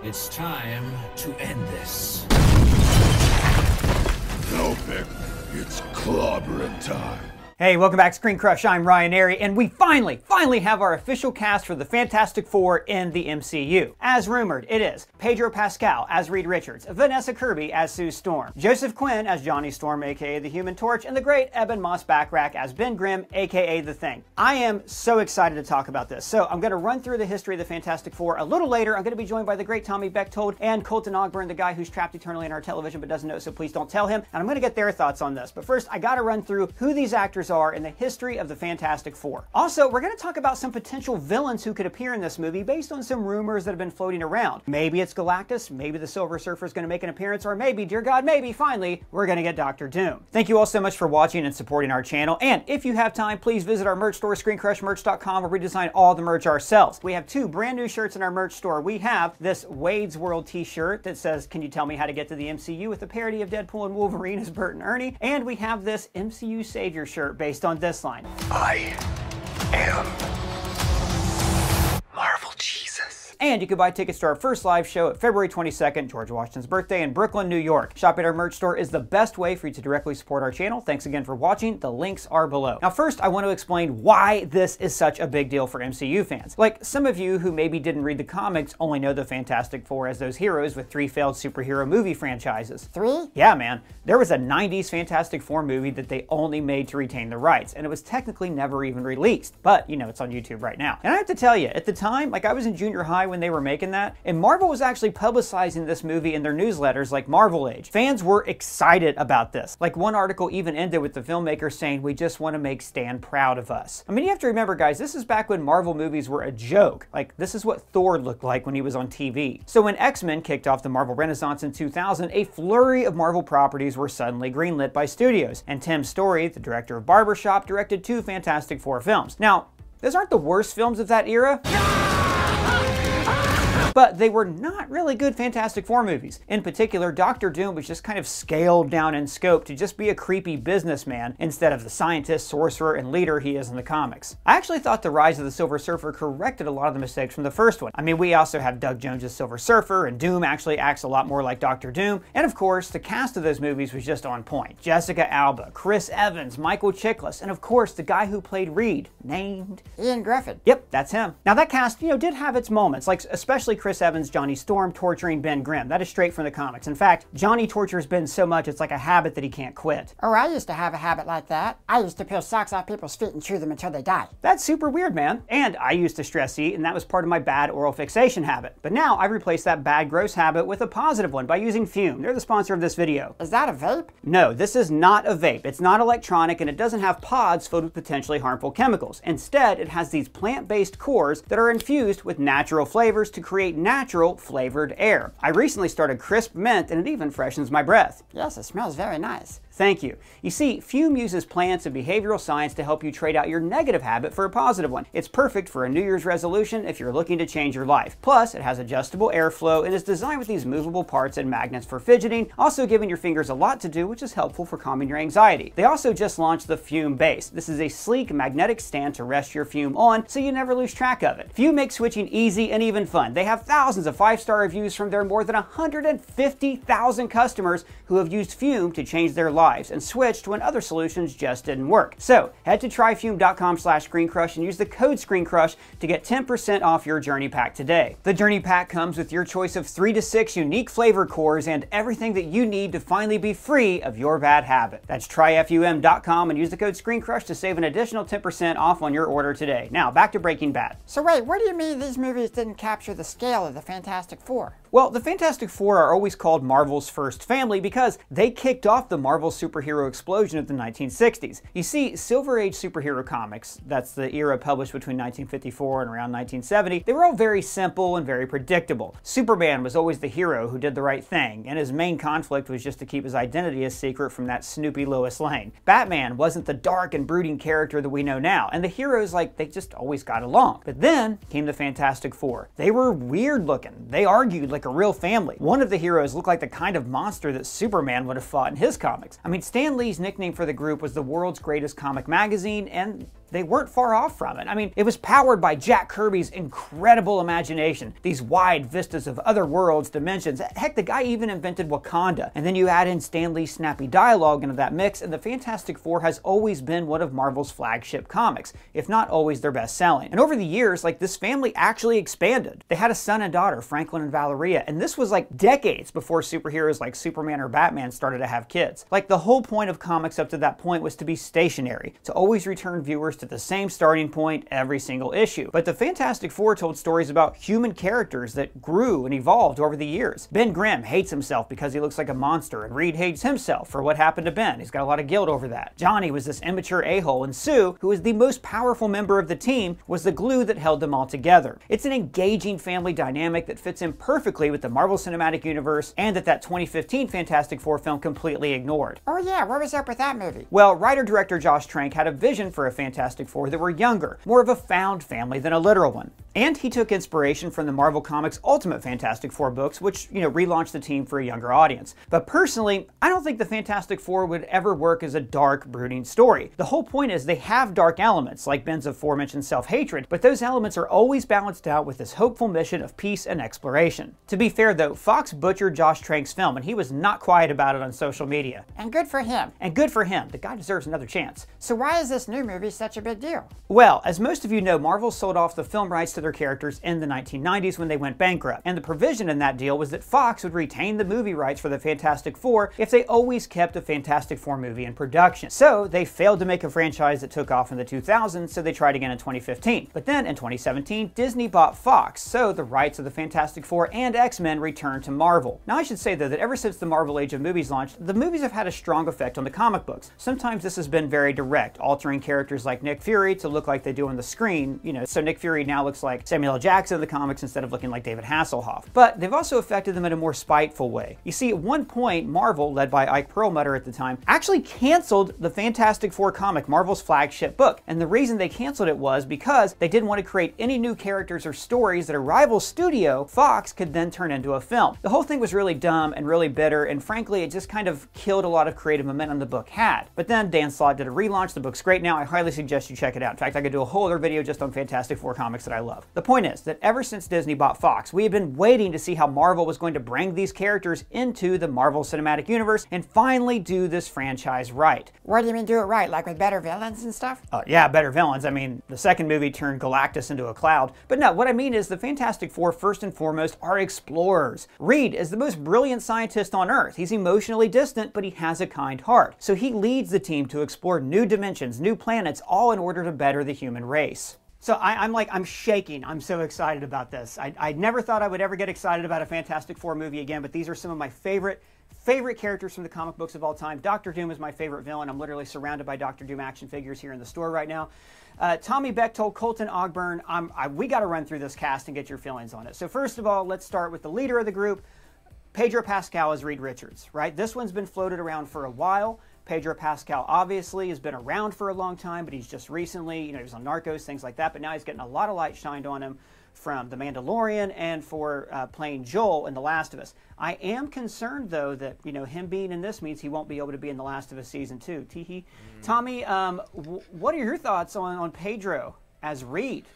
It's time to end this. No, Vic. It's clobbering time. Hey, welcome back to ScreenCrush. I'm Ryan Airy, and we finally have our official cast for the Fantastic Four in the MCU. As rumored, it is Pedro Pascal as Reed Richards, Vanessa Kirby as Sue Storm, Joseph Quinn as Johnny Storm, aka the Human Torch, and the great Eben Moss-Backrack as Ben Grimm, aka the Thing. I am so excited to talk about this, so I'm going to run through the history of the Fantastic Four a little later. I'm going to be joined by the great Tommy Bechtold and Colton Ogburn, the guy who's trapped eternally in our television but doesn't know, so please don't tell him, and I'm going to get their thoughts on this. But first, I got to run through who these actors are in the history of the Fantastic Four. Also, we're going to talk about some potential villains who could appear in this movie based on some rumors that have been floating around. Maybe it's Galactus, maybe the Silver Surfer is going to make an appearance, or maybe, dear God, maybe, finally, we're going to get Dr. Doom. Thank you all so much for watching and supporting our channel, and if you have time, please visit our merch store, ScreenCrushMerch.com, where we design all the merch ourselves. We have two brand new shirts in our merch store. We have this Wade's World t-shirt that says, "Can you tell me how to get to the MCU?" with a parody of Deadpool and Wolverine as Bert and Ernie, and we have this MCU Savior shirt based on this line. I am Marvel Jesus. And you can buy tickets to our first live show at February 22nd, George Washington's birthday, in Brooklyn, New York. Shopping at our merch store is the best way for you to directly support our channel. Thanks again for watching. The links are below. Now first, I want to explain why this is such a big deal for MCU fans. Like, some of you who maybe didn't read the comics only know the Fantastic Four as those heroes with 3 failed superhero movie franchises. 3? Yeah, man. There was a 90s Fantastic Four movie that they only made to retain the rights, and it was technically never even released. But, you know, it's on YouTube right now. And I have to tell you, at the time, like, I was in junior high when they were making that, and Marvel was actually publicizing this movie in their newsletters like Marvel Age. Fans were excited about this. Like, one article even ended with the filmmaker saying, "We just want to make Stan proud of us." I mean, you have to remember, guys, this is back when Marvel movies were a joke. Like, this is what Thor looked like when he was on TV. So when X-Men kicked off the Marvel Renaissance in 2000, a flurry of Marvel properties were suddenly greenlit by studios, and Tim Story, the director of Barbershop, directed 2 Fantastic Four films. Now, those aren't the worst films of that era. But they were not really good Fantastic Four movies. In particular, Dr. Doom was just kind of scaled down in scope to just be a creepy businessman instead of the scientist, sorcerer, and leader he is in the comics. I actually thought the Rise of the Silver Surfer corrected a lot of the mistakes from the first one. I mean, we also have Doug Jones' Silver Surfer, and Doom actually acts a lot more like Dr. Doom, and of course, the cast of those movies was just on point. Jessica Alba, Chris Evans, Michael Chiklis, and of course, the guy who played Reed, named Ian Griffin. Yep, that's him. Now that cast, you know, did have its moments, like especially Chris Evans, Johnny Storm torturing Ben Grimm. That is straight from the comics. In fact, Johnny tortures Ben so much it's like a habit that he can't quit. Oh, I used to have a habit like that. I used to peel socks off people's feet and chew them until they die. That's super weird, man. And I used to stress eat, and that was part of my bad oral fixation habit. But now I've replaced that bad gross habit with a positive one by using Fume. They're the sponsor of this video. Is that a vape? No, this is not a vape. It's not electronic, and it doesn't have pods filled with potentially harmful chemicals. Instead, it has these plant-based cores that are infused with natural flavors to create natural flavored air. I recently started crisp mint, and it even freshens my breath. Yes, it smells very nice. Thank you. You see, Fume uses plants and behavioral science to help you trade out your negative habit for a positive one. It's perfect for a New Year's resolution if you're looking to change your life. Plus, it has adjustable airflow and is designed with these movable parts and magnets for fidgeting, also giving your fingers a lot to do, which is helpful for calming your anxiety. They also just launched the Fume Base. This is a sleek magnetic stand to rest your Fume on so you never lose track of it. Fume makes switching easy and even fun. They have thousands of 5-star reviews from their more than 150,000 customers who have used Fume to change their lives and switched when other solutions just didn't work. So head to tryfume.com/ScreenCrush and use the code ScreenCrush to get 10% off your Journey Pack today. The Journey Pack comes with your choice of 3 to 6 unique flavor cores and everything that you need to finally be free of your bad habit. That's tryfum.com and use the code ScreenCrush to save an additional 10% off on your order today. Now back to Breaking Bad. So wait, what do you mean these movies didn't capture the scale of the Fantastic Four? Well, the Fantastic Four are always called Marvel's first family because they kicked off the Marvel superhero explosion of the 1960s. You see, Silver Age superhero comics, that's the era published between 1954 and around 1970, they were all very simple and very predictable. Superman was always the hero who did the right thing, and his main conflict was just to keep his identity a secret from that snoopy Lois Lane. Batman wasn't the dark and brooding character that we know now, and the heroes, like, they just always got along. But then came the Fantastic Four. They were weird looking. They argued like a real family. One of the heroes looked like the kind of monster that Superman would have fought in his comics. I mean, Stan Lee's nickname for the group was the world's greatest comic magazine, and they weren't far off from it. I mean, it was powered by Jack Kirby's incredible imagination, these wide vistas of other worlds, dimensions. Heck, the guy even invented Wakanda. And then you add in Stan Lee's snappy dialogue into that mix, and the Fantastic Four has always been one of Marvel's flagship comics, if not always their best selling. And over the years, like, this family actually expanded. They had a son and daughter, Franklin and Valeria, and this was like decades before superheroes like Superman or Batman started to have kids. Like, the whole point of comics up to that point was to be stationary, to always return viewers to the same starting point every single issue. But the Fantastic Four told stories about human characters that grew and evolved over the years. Ben Grimm hates himself because he looks like a monster, and Reed hates himself for what happened to Ben. He's got a lot of guilt over that. Johnny was this immature a-hole, and Sue, who is the most powerful member of the team, was the glue that held them all together. It's an engaging family dynamic that fits in perfectly with the Marvel Cinematic Universe, and that 2015 Fantastic Four film completely ignored. Oh yeah, what was up with that movie? Well, writer-director Josh Trank had a vision for a Fantastic Four that were younger, more of a found family than a literal one. And he took inspiration from the Marvel Comics Ultimate Fantastic Four books, which, relaunched the team for a younger audience. But personally, I don't think the Fantastic Four would ever work as a dark, brooding story. The whole point is they have dark elements, like Ben's aforementioned self-hatred, but those elements are always balanced out with this hopeful mission of peace and exploration. To be fair though, Fox butchered Josh Trank's film, and he was not quiet about it on social media. And good for him. And good for him. The guy deserves another chance. So why is this new movie such a big deal? Well, as most of you know, Marvel sold off the film rights to their characters in the 1990s when they went bankrupt. And the provision in that deal was that Fox would retain the movie rights for the Fantastic Four if they always kept a Fantastic Four movie in production. So they failed to make a franchise that took off in the 2000s, so they tried again in 2015. But then in 2017, Disney bought Fox, so the rights of the Fantastic Four and X-Men returned to Marvel. Now I should say though that ever since the Marvel Age of Movies launched, the movies have had a strong effect on the comic books. Sometimes this has been very direct, altering characters like Nick Fury to look like they do on the screen, so Nick Fury now looks like Samuel L. Jackson in the comics instead of looking like David Hasselhoff. But they've also affected them in a more spiteful way. You see, at one point, Marvel, led by Ike Perlmutter at the time, actually canceled the Fantastic Four comic, Marvel's flagship book. And the reason they canceled it was because they didn't want to create any new characters or stories that a rival studio, Fox, could then turn into a film. The whole thing was really dumb and really bitter, and frankly, it just kind of killed a lot of creative momentum the book had. But then Dan Slott did a relaunch. The book's great now. I highly suggest you check it out. In fact, I could do a whole other video just on Fantastic Four comics that I love. The point is that ever since Disney bought Fox, we have been waiting to see how Marvel was going to bring these characters into the Marvel Cinematic Universe and finally do this franchise right. What do you mean do it right? Like with better villains and stuff? Yeah, better villains. I mean, the second movie turned Galactus into a cloud. But no, what I mean is the Fantastic Four, first and foremost, are explorers. Reed is the most brilliant scientist on Earth. He's emotionally distant, but he has a kind heart. So he leads the team to explore new dimensions, new planets, all in order to better the human race. So I'm shaking. I'm so excited about this. I never thought I would ever get excited about a Fantastic Four movie again, but these are some of my favorite characters from the comic books of all time. Doctor Doom is my favorite villain. I'm literally surrounded by Doctor Doom action figures here in the store right now. Tommy Bechtold, Colton Ogburn, we got to run through this cast and get your feelings on it. So first of all, let's start with the leader of the group, Pedro Pascal as Reed Richards, right? This one's been floated around for a while. Pedro Pascal obviously has been around for a long time, but he's just recently, he was on Narcos, things like that, but now he's getting a lot of light shined on him from The Mandalorian and for playing Joel in The Last of Us. I am concerned, though, that him being in this means he won't be able to be in The Last of Us Season 2. Teehee. Tommy, what are your thoughts on Pedro as Reed?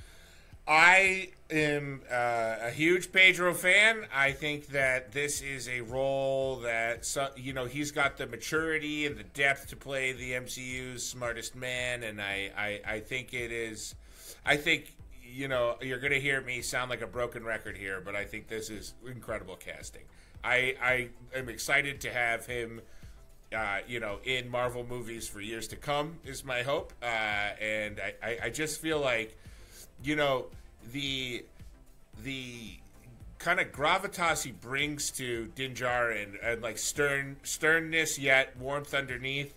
I am a huge Pedro fan. I think that this is a role that, he's got the maturity and the depth to play the MCU's smartest man, and I think it is, you're going to hear me sound like a broken record here, but I think this is incredible casting. I am excited to have him, in Marvel movies for years to come, is my hope. And I just feel like, the kind of gravitas he brings to Dinjar and like sternness yet warmth underneath,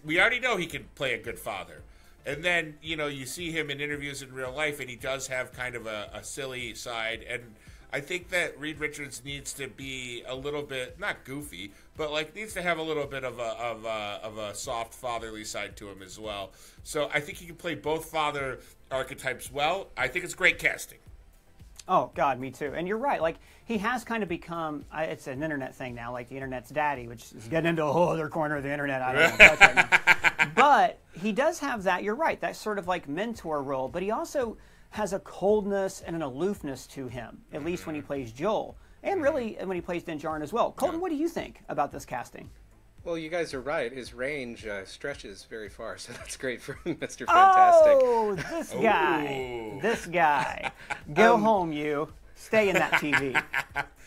we already know he can play a good father. And then, you see him in interviews in real life, and he does have kind of a silly side. And I think that Reed Richards needs to be a little bit, not goofy, but needs to have a little bit of a soft fatherly side to him as well. So I think he can play both father archetypes well. I think it's great casting. Oh, God, me too. And you're right. He has kind of become, it's an internet thing now, the internet's daddy, which is getting into a whole other corner of the internet I don't want to touch right now. But he does have that, you're right, that sort of like mentor role, but he also has a coldness and an aloofness to him, at least when he plays Joel, and really when he plays Din Djarin as well. Colton, what do you think about this casting? Well, you guys are right. His range stretches very far, so that's great for Mr. Fantastic. Oh, this guy. This guy. Go home, you. Stay in that TV.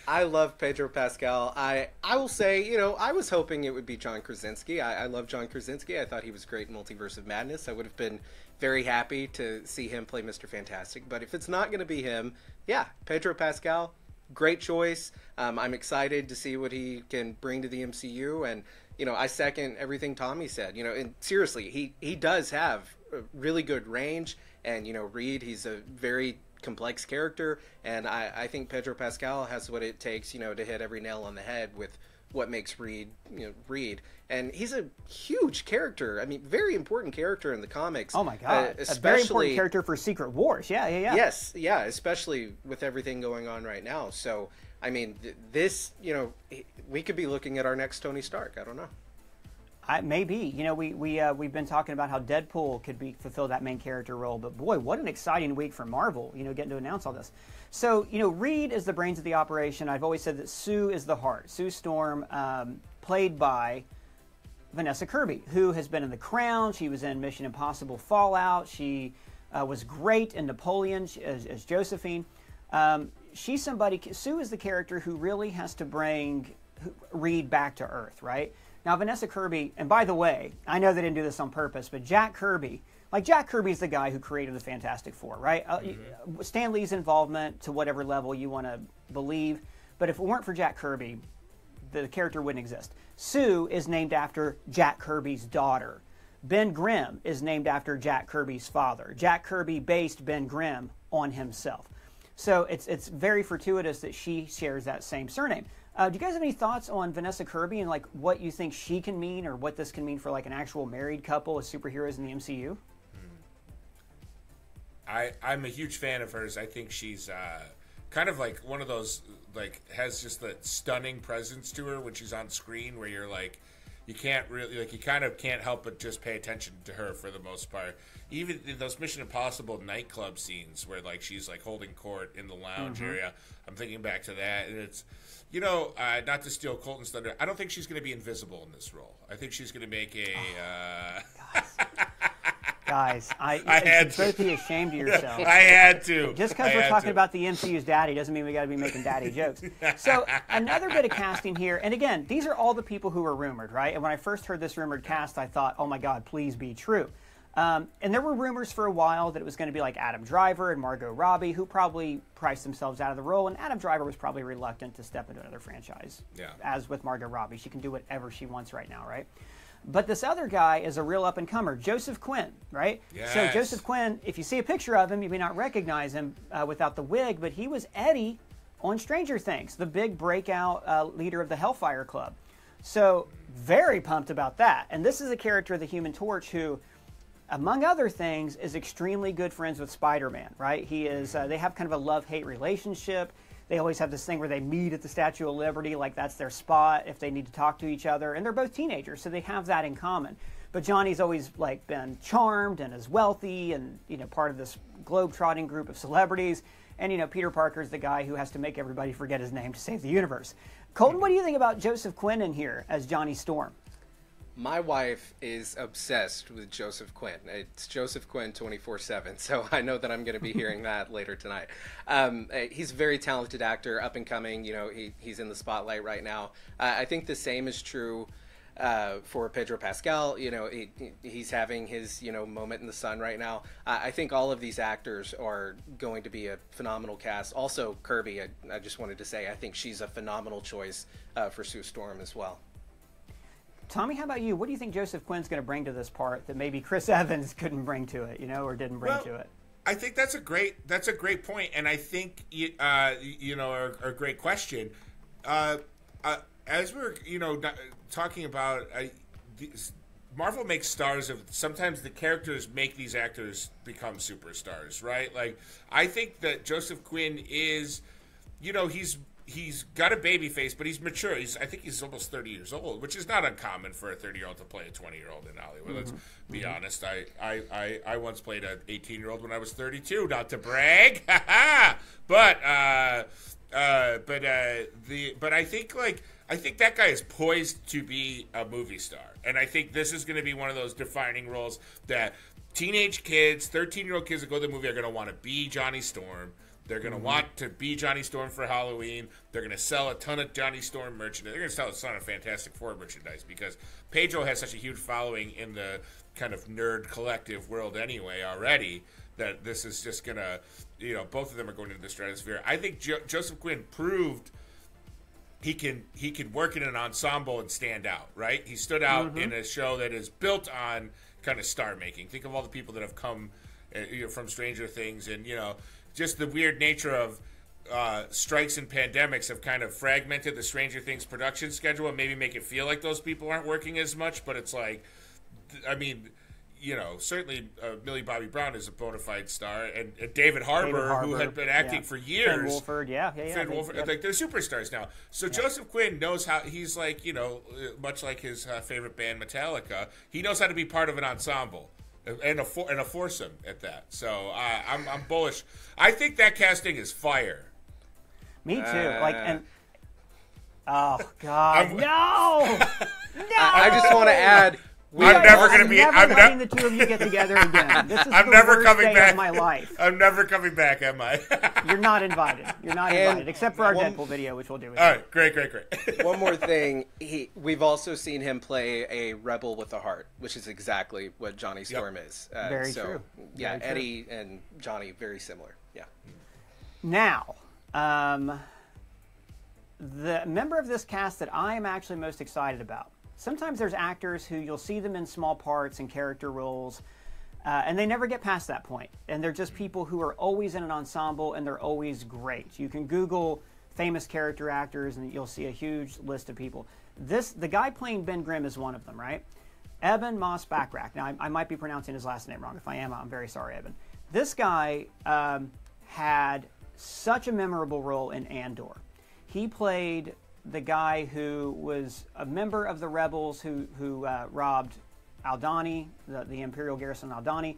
I love Pedro Pascal. I will say, you know, I was hoping it would be John Krasinski. I love John Krasinski. I thought he was great in Multiverse of Madness. I would have been very happy to see him play Mr. Fantastic. But if it's not going to be him, yeah, Pedro Pascal, great choice. I'm excited to see what he can bring to the MCU. And, you know, I second everything Tommy said. You know, and seriously, he does have a really good range. And, you know, Reed, he's a very complex character, and I think Pedro Pascal has what it takes, you know, to hit every nail on the head with what makes Reed, you know, Reed. And he's a huge character. I mean, very important character in the comics. Oh my God, a very important character for Secret Wars. Yeah. Yes, yeah, especially with everything going on right now. So, I mean, this, you know, we could be looking at our next Tony Stark. I don't know. Maybe. You know, we've been talking about how Deadpool could fulfill that main character role, but boy, what an exciting week for Marvel, you know, getting to announce all this. So, you know, Reed is the brains of the operation. I've always said that Sue is the heart. Sue Storm, played by Vanessa Kirby, who has been in The Crown. She was in Mission Impossible Fallout. She was great in Napoleon as Josephine. Sue is the character who really has to bring Reed back to Earth, right? Now, Vanessa Kirby, and by the way, I know they didn't do this on purpose, but Jack Kirby's the guy who created the Fantastic Four, right? Stan Lee's involvement to whatever level you want to believe, but if it weren't for Jack Kirby, the character wouldn't exist. Sue is named after Jack Kirby's daughter. Ben Grimm is named after Jack Kirby's father. Jack Kirby based Ben Grimm on himself. So it's very fortuitous that she shares that same surname. Do you guys have any thoughts on Vanessa Kirby and like what you think she can mean, or what this can mean for like an actual married couple as superheroes in the MCU? I'm a huge fan of hers. I think she's kind of like one of those, like, has just that stunning presence to her when she's on screen, where you're like, you can't really, like, you kind of can't help but just pay attention to her for the most part. Even in those Mission Impossible nightclub scenes where, like, she's like holding court in the lounge area, I'm thinking back to that, and it's, you know, not to steal Colton's thunder, I don't think she's going to be invisible in this role. I think she's going to make a. Guys, I had to. Both be ashamed of yourself. I had to. Just because we're talking about the MCU's daddy doesn't mean we got to be making daddy jokes. So another bit of casting here, and again, these are all the people who were rumored, right? And when I first heard this rumored cast, I thought, oh my God, please be true. And there were rumors for a while that it was going to be like Adam Driver and Margot Robbie, who probably priced themselves out of the role. And Adam Driver was probably reluctant to step into another franchise. Yeah. As with Margot Robbie, she can do whatever she wants right now, right? But this other guy is a real up-and-comer, Joseph Quinn, right? Yes. So Joseph Quinn, if you see a picture of him, you may not recognize him without the wig, but he was Eddie on Stranger Things, the big breakout leader of the Hellfire Club. So very pumped about that. And this is a character of the Human Torch who, among other things, is extremely good friends with Spider-Man, right? He is. They have kind of a love-hate relationship. They always have this thing where they meet at the Statue of Liberty, like that's their spot if they need to talk to each other. And they're both teenagers, so they have that in common. But Johnny's always like been charmed and is wealthy and, you know, part of this globe-trotting group of celebrities. And, you know, Peter Parker's the guy who has to make everybody forget his name to save the universe. Colton, what do you think about Joseph Quinn in here as Johnny Storm? My wife is obsessed with Joseph Quinn. It's Joseph Quinn 24/7, so I know that I'm going to be hearing that later tonight. He's a very talented actor, up and coming. You know, he's in the spotlight right now. I think the same is true for Pedro Pascal. You know, he's having his, you know, moment in the sun right now. I think all of these actors are going to be a phenomenal cast. Also, Kirby, I just wanted to say, I think she's a phenomenal choice for Sue Storm as well. Tommy, how about you? What do you think Joseph Quinn's going to bring to this part that maybe Chris Evans couldn't bring to it, you know, or didn't bring to it? I think that's a great point, and I think you know, a great question. As we're, you know, talking about, Marvel makes stars of. Sometimes the characters make these actors become superstars, right? Like, I think that Joseph Quinn is, you know, he's he's got a baby face, but he's mature. I think he's almost 30 years old, which is not uncommon for a 30-year-old to play a 20-year-old in Hollywood. Let's be honest. I once played an 18-year-old when I was 32. Not to brag, but I think I think that guy is poised to be a movie star, and I think this is going to be one of those defining roles that teenage kids, 13-year-old kids that go to the movie are going to want to be Johnny Storm. They're going to want to be Johnny Storm for Halloween. They're going to sell a ton of Johnny Storm merchandise. They're going to sell a ton of Fantastic Four merchandise because Pedro has such a huge following in the kind of nerd collective world anyway already that this is just going to, both of them are going into the stratosphere. I think Joseph Quinn proved he can work in an ensemble and stand out, right? He stood out in a show that is built on kind of star making. Think of all the people that have come from Stranger Things and, just the weird nature of strikes and pandemics have kind of fragmented the Stranger Things production schedule and maybe make it feel like those people aren't working as much. But it's like, I mean, certainly Millie Bobby Brown is a bona fide star, and David Harbour, who had been acting for years. Finn Wolford, Finn Wolford, like they're superstars now. So Joseph Quinn knows how. He's like, much like his favorite band Metallica, he knows how to be part of an ensemble. And a foursome at that. So I'm bullish. I think that casting is fire. Me too. Oh God, no! I just want to add. I'm never going to be. I'm never letting the two of you get together again. This is I'm the never worst coming day back. of my life. I'm never coming back, am I? You're not invited. You're not invited, except for our Deadpool video, which we'll do. All right, great. One more thing. We've also seen him play a rebel with a heart, which is exactly what Johnny Storm is. Very true. Yeah, Very Eddie and Johnny, very similar. Yeah. Now, the member of this cast that I am actually most excited about. Sometimes there's actors who you'll see them in small parts and character roles, and they never get past that point. And they're just people who are always in an ensemble, and they're always great. You can Google famous character actors, and you'll see a huge list of people. The guy playing Ben Grimm is one of them, right? Eben Moss-Backrack. Now, I might be pronouncing his last name wrong. If I am, I'm very sorry, Eben. This guy had such a memorable role in Andor. He played the guy who was a member of the rebels who robbed Aldhani, the Imperial garrison Aldhani,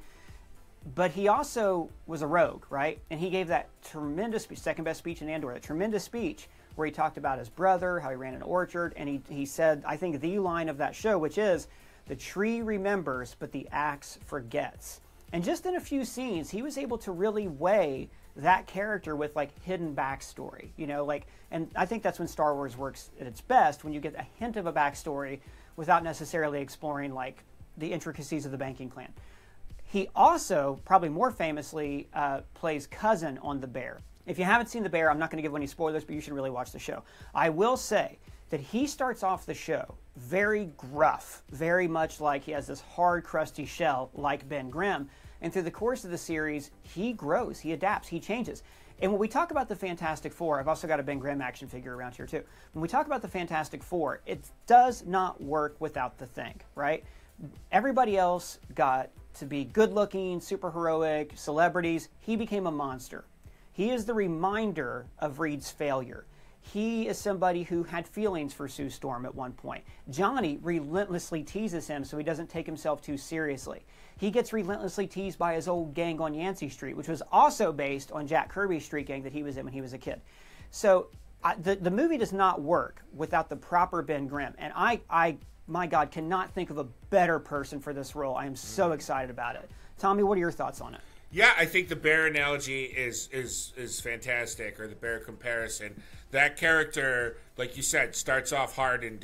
but he also was a rogue, right? And he gave that tremendous speech, second best speech in Andor, that tremendous speech where he talked about his brother, how he ran an orchard, and he said, I think the line of that show, which is, the tree remembers, but the axe forgets. And just in a few scenes, he was able to really weigh that character with hidden backstory, and I think that's when Star Wars works at its best, when you get a hint of a backstory without necessarily exploring the intricacies of the banking clan. He also, probably more famously, plays cousin on The Bear. If you haven't seen The Bear, I'm not going to give any spoilers, but you should really watch the show. I will say that he starts off the show very gruff, very much like he has this hard, crusty shell like Ben Grimm. And through the course of the series, he grows, he adapts, he changes. And when we talk about the Fantastic Four, I've also got a Ben Grimm action figure around here too. When we talk about the Fantastic Four, it does not work without the Thing, right? Everybody else got to be good-looking, super heroic, celebrities. He became a monster. He is the reminder of Reed's failure. He is somebody who had feelings for Sue Storm at one point. Johnny relentlessly teases him so he doesn't take himself too seriously. He gets relentlessly teased by his old gang on Yancey Street, which was also based on Jack Kirby's street gang that he was in when he was a kid. So the movie does not work without the proper Ben Grimm. And I, my God, cannot think of a better person for this role. I am so excited about it. Tommy, what are your thoughts on it? Yeah, I think the bear analogy is fantastic, or the bear comparison. That character, like you said, starts off hard and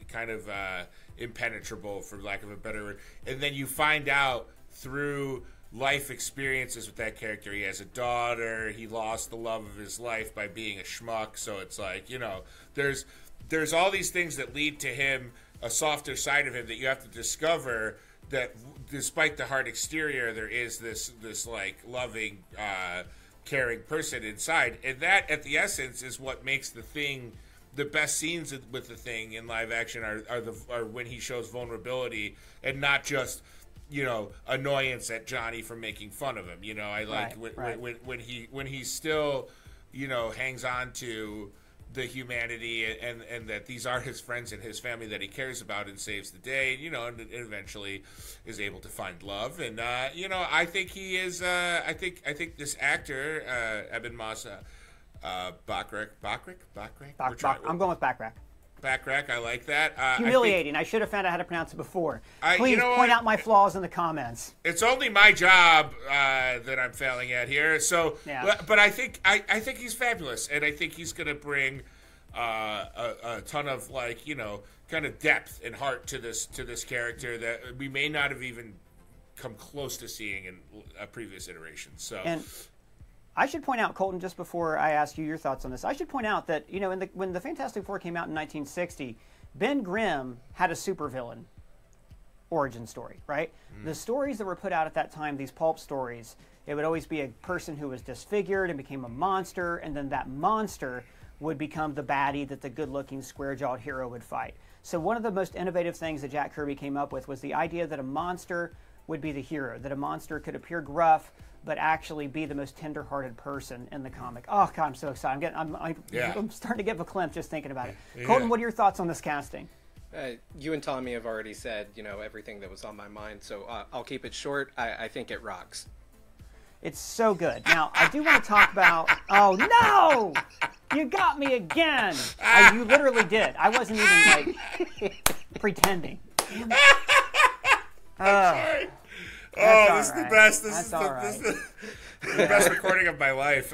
kind of impenetrable, for lack of a better word, and then you find out through life experiences with that character. He has a daughter. He lost the love of his life by being a schmuck. So it's there's all these things that lead to him, a softer side of him that you have to discover. That despite the hard exterior, there is this loving, caring person inside, and that at the essence is what makes the Thing. The best scenes with the Thing in live action are when he shows vulnerability and not just annoyance at Johnny for making fun of him. I like when he's still hangs on to the humanity and that these are his friends and his family that he cares about and saves the day, and eventually is able to find love. And, I think he is, I think this actor, Eben Mazzio, Backrack? I'm going with Backrack. Backrack, I like that. Humiliating. I should have found out how to pronounce it before. Please point out my flaws in the comments. It's only my job that I'm failing at here. So, yeah. but I think he's fabulous, and I think he's going to bring a ton of kind of depth and heart to this character that we may not have even come close to seeing in a previous iteration. So. And I should point out, Colton, just before I ask you your thoughts on this, I should point out that, when the Fantastic Four came out in 1960, Ben Grimm had a supervillain origin story, right? The stories that were put out at that time, these pulp stories, it would always be a person who was disfigured and became a monster, and then that monster would become the baddie that the good-looking, square-jawed hero would fight. So one of the most innovative things that Jack Kirby came up with was the idea that a monster would be the hero, that a monster could appear gruff, but actually be the most tender-hearted person in the comic. Oh, God, I'm so excited. I'm starting to get verklempt just thinking about it. Yeah. Colton, what are your thoughts on this casting? You and Tommy have already said, everything that was on my mind, so I'll keep it short. I think it rocks. It's so good. Now, I do want to talk about... Oh, no! You got me again! You literally did. I wasn't even, pretending. Damn it. Sorry. Oh, this is the best. This is the best recording of my life.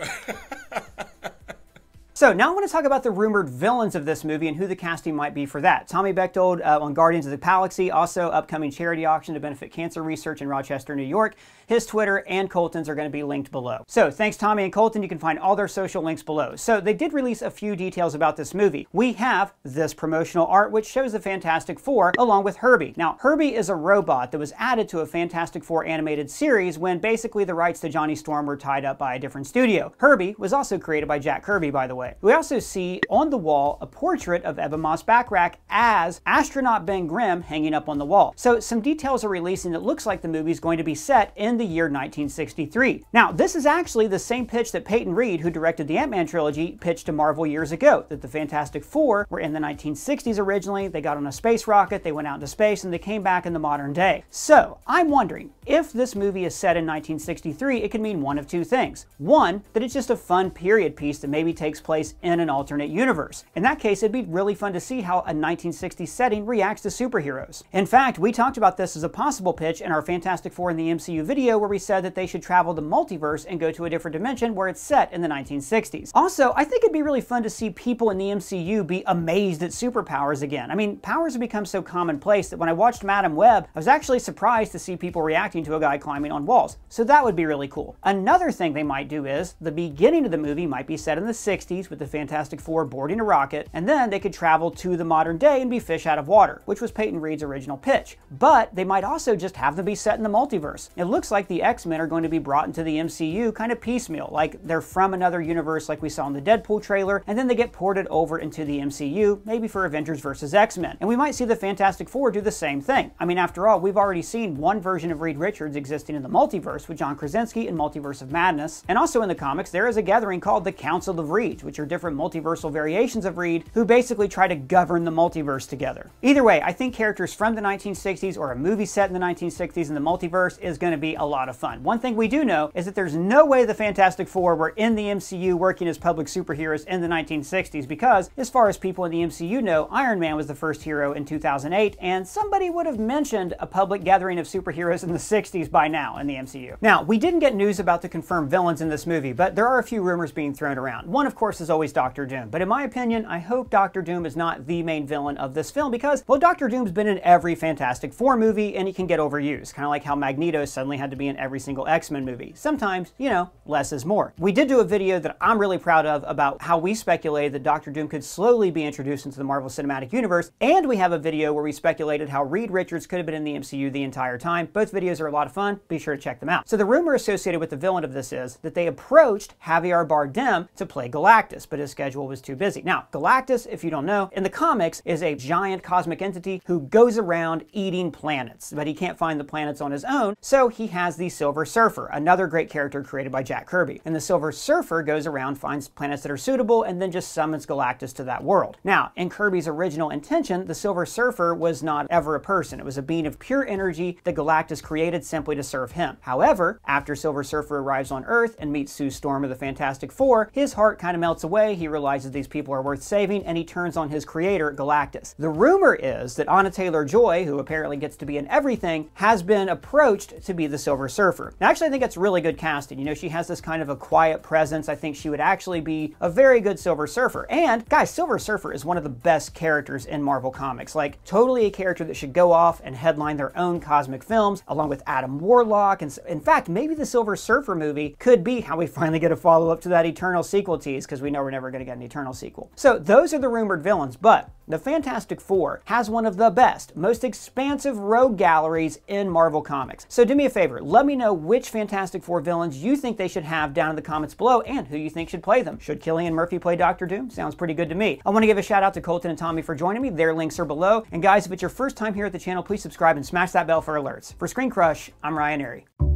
So now I want to talk about the rumored villains of this movie and who the casting might be for that. Tommy Bechtold on Guardians of the Galaxy, also upcoming charity auction to benefit cancer research in Rochester, New York. His Twitter and Colton's are going to be linked below. So thanks Tommy and Colton, you can find all their social links below. So they did release a few details about this movie. We have this promotional art which shows the Fantastic Four along with Herbie. Now Herbie is a robot that was added to a Fantastic Four animated series when basically the rights to Johnny Storm were tied up by a different studio. Herbie was also created by Jack Kirby, by the way. We also see on the wall a portrait of Eben Moss Backrack as astronaut Ben Grimm hanging up on the wall. So some details are releasing that looks like the movie is going to be set in the year 1963. Now, this is actually the same pitch that Peyton Reed, who directed the Ant-Man trilogy, pitched to Marvel years ago, that the Fantastic Four were in the 1960s originally, they got on a space rocket, they went out into space, and they came back in the modern day. So, I'm wondering, if this movie is set in 1963, it could mean one of two things. One, that it's just a fun period piece that maybe takes place in an alternate universe. In that case, it'd be really fun to see how a 1960s setting reacts to superheroes. In fact, we talked about this as a possible pitch in our Fantastic Four in the MCU video where we said that they should travel the multiverse and go to a different dimension where it's set in the 1960s. Also, I think it'd be really fun to see people in the MCU be amazed at superpowers again. I mean, powers have become so commonplace that when I watched Madam Web, I was actually surprised to see people reacting to a guy climbing on walls. So that would be really cool. Another thing they might do is, the beginning of the movie might be set in the 60s with the Fantastic Four boarding a rocket, and then they could travel to the modern day and be fish out of water, which was Peyton Reed's original pitch. But they might also just have them be set in the multiverse. It looks like the X-Men are going to be brought into the MCU kind of piecemeal, like they're from another universe like we saw in the Deadpool trailer, and then they get ported over into the MCU, maybe for Avengers vs. X-Men. And we might see the Fantastic Four do the same thing. I mean, after all, we've already seen one version of Reed Richards existing in the multiverse with John Krasinski in Multiverse of Madness, and also in the comics there is a gathering called the Council of Reeds, which are different multiversal variations of Reed who basically try to govern the multiverse together. Either way, I think characters from the 1960s or a movie set in the 1960s in the multiverse is going to be a lot of fun. One thing we do know is that there's no way the Fantastic Four were in the MCU working as public superheroes in the 1960s because, as far as people in the MCU know, Iron Man was the first hero in 2008, and somebody would have mentioned a public gathering of superheroes in the 60s by now in the MCU. Now, we didn't get news about the confirmed villains in this movie, but there are a few rumors being thrown around. One, of course, is always Doctor Doom, but in my opinion, I hope Doctor Doom is not the main villain of this film because, well, Doctor Doom's been in every Fantastic Four movie and he can get overused, kind of like how Magneto suddenly had to be in every single X-Men movie. Sometimes, you know, less is more. We did do a video that I'm really proud of about how we speculated that Doctor Doom could slowly be introduced into the Marvel Cinematic Universe, and we have a video where we speculated how Reed Richards could have been in the MCU the entire time. Both videos are a lot of fun. Be sure to check them out. So the rumor associated with the villain of this is that they approached Javier Bardem to play Galactus. Galactus, but his schedule was too busy. Now, Galactus, if you don't know, in the comics is a giant cosmic entity who goes around eating planets, but he can't find the planets on his own, so he has the Silver Surfer, another great character created by Jack Kirby. And the Silver Surfer goes around, finds planets that are suitable, and then just summons Galactus to that world. Now, in Kirby's original intention, the Silver Surfer was not ever a person. It was a being of pure energy that Galactus created simply to serve him. However, after Silver Surfer arrives on Earth and meets Sue Storm of the Fantastic Four, his heart kind of melts away, he realizes these people are worth saving, and he turns on his creator, Galactus. The rumor is that Anna Taylor-Joy, who apparently gets to be in everything, has been approached to be the Silver Surfer. Now, actually, I think that's really good casting. You know, she has this kind of a quiet presence. I think she would actually be a very good Silver Surfer. And, guys, Silver Surfer is one of the best characters in Marvel Comics. Like, totally a character that should go off and headline their own cosmic films, along with Adam Warlock. And in fact, maybe the Silver Surfer movie could be how we finally get a follow-up to that Eternal sequel tease, because we know we're never going to get an Eternal sequel. So those are the rumored villains, but the Fantastic Four has one of the best, most expansive rogue galleries in Marvel Comics. So do me a favor, let me know which Fantastic Four villains you think they should have down in the comments below, and who you think should play them. Should Cillian Murphy play Doctor Doom? Sounds pretty good to me. I want to give a shout out to Colton and Tommy for joining me. Their links are below. And guys, if it's your first time here at the channel, please subscribe and smash that bell for alerts. For ScreenCrush, I'm Ryan Airy.